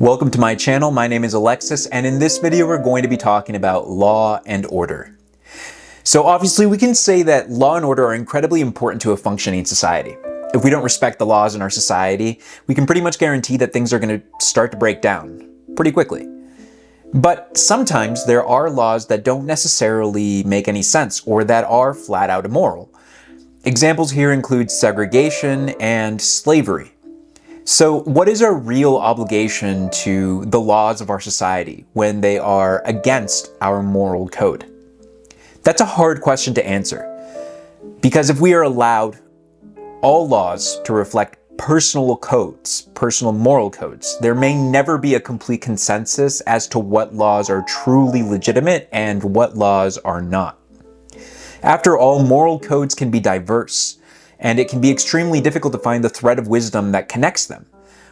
Welcome to my channel. My name is Alexis, and in this video we're going to be talking about law and order. So obviously we can say that law and order are incredibly important to a functioning society. If we don't respect the laws in our society, we can pretty much guarantee that things are going to start to break down pretty quickly. But sometimes there are laws that don't necessarily make any sense or that are flat out immoral. Examples here include segregation and slavery. So what is our real obligation to the laws of our society when they are against our moral code? That's a hard question to answer, because if we are allowed all laws to reflect personal codes, personal moral codes, there may never be a complete consensus as to what laws are truly legitimate and what laws are not. After all, moral codes can be diverse, and it can be extremely difficult to find the thread of wisdom that connects them.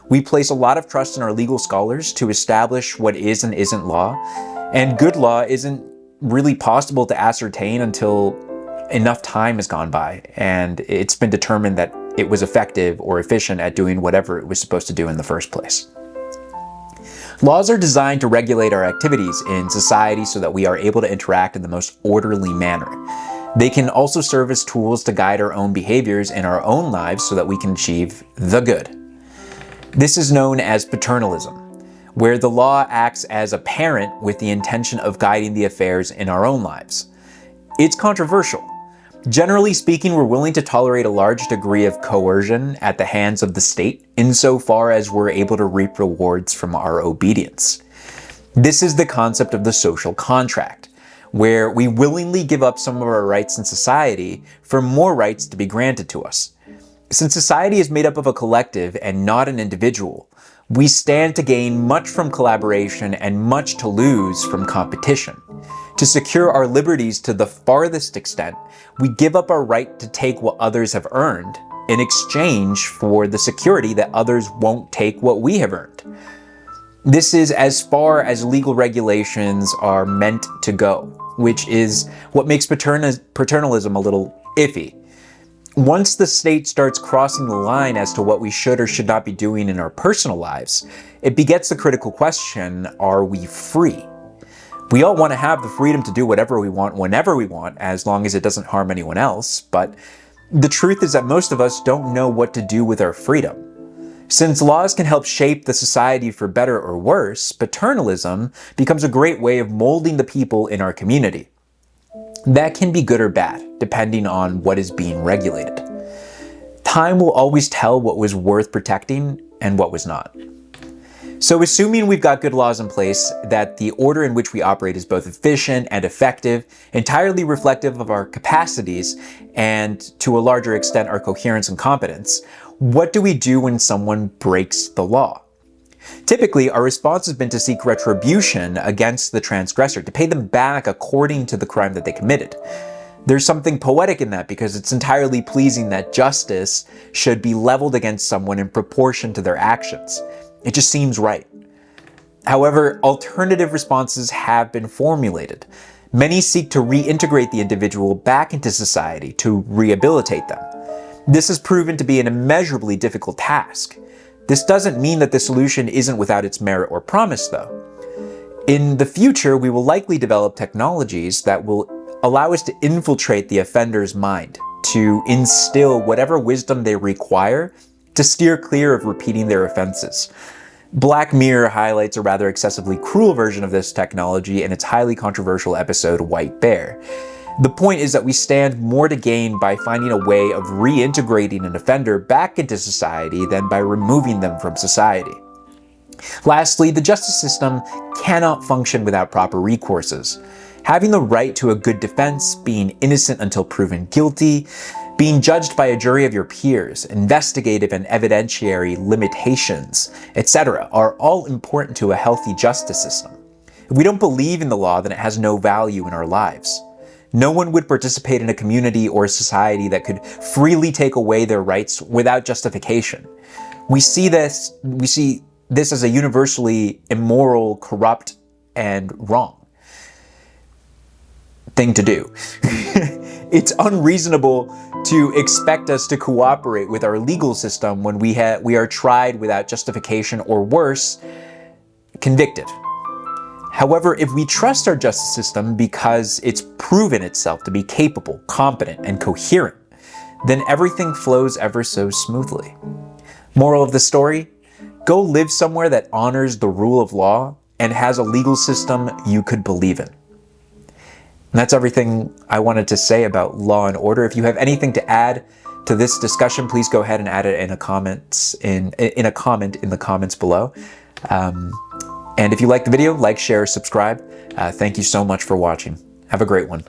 We place a lot of trust in our legal scholars to establish what is and isn't law, and good law isn't really possible to ascertain until enough time has gone by and it's been determined that it was effective or efficient at doing whatever it was supposed to do in the first place. Laws are designed to regulate our activities in society so that we are able to interact in the most orderly manner. They can also serve as tools to guide our own behaviors in our own lives so that we can achieve the good. This is known as paternalism, where the law acts as a parent with the intention of guiding the affairs in our own lives. It's controversial. Generally speaking, we're willing to tolerate a large degree of coercion at the hands of the state, insofar as we're able to reap rewards from our obedience. This is the concept of the social contract, where we willingly give up some of our rights in society for more rights to be granted to us. Since society is made up of a collective and not an individual, we stand to gain much from collaboration and much to lose from competition. To secure our liberties to the farthest extent, we give up our right to take what others have earned in exchange for the security that others won't take what we have earned. This is as far as legal regulations are meant to go, which is what makes paternalism a little iffy. Once the state starts crossing the line as to what we should or should not be doing in our personal lives, it begets the critical question, are we free? We all want to have the freedom to do whatever we want, whenever we want, as long as it doesn't harm anyone else, but the truth is that most of us don't know what to do with our freedom. Since laws can help shape the society for better or worse, paternalism becomes a great way of molding the people in our community. That can be good or bad, depending on what is being regulated. Time will always tell what was worth protecting and what was not. So assuming we've got good laws in place, that the order in which we operate is both efficient and effective, entirely reflective of our capacities, and to a larger extent our coherence and competence, what do we do when someone breaks the law? Typically, our response has been to seek retribution against the transgressor, to pay them back according to the crime that they committed. There's something poetic in that because it's entirely pleasing that justice should be leveled against someone in proportion to their actions. It just seems right. However, alternative responses have been formulated. Many seek to reintegrate the individual back into society, to rehabilitate them. This has proven to be an immeasurably difficult task. This doesn't mean that the solution isn't without its merit or promise, though. In the future, we will likely develop technologies that will allow us to infiltrate the offender's mind, to instill whatever wisdom they require to steer clear of repeating their offenses. Black Mirror highlights a rather excessively cruel version of this technology in its highly controversial episode White Bear. The point is that we stand more to gain by finding a way of reintegrating an offender back into society than by removing them from society. Lastly, the justice system cannot function without proper recourses. Having the right to a good defense, being innocent until proven guilty, being judged by a jury of your peers, investigative and evidentiary limitations, etc., are all important to a healthy justice system. If we don't believe in the law, then it has no value in our lives. No one would participate in a community or a society that could freely take away their rights without justification. We see this as a universally immoral, corrupt, and wrong thing to do. It's unreasonable to expect us to cooperate with our legal system when we are tried without justification, or worse, convicted. However, if we trust our justice system because it's proven itself to be capable, competent, and coherent, then everything flows ever so smoothly. Moral of the story: go live somewhere that honors the rule of law and has a legal system you could believe in. And that's everything I wanted to say about Law and Order. If you have anything to add to this discussion, please go ahead and add it in a comment in the comments below. And if you like the video, like, share, subscribe. Thank you so much for watching. Have a great one.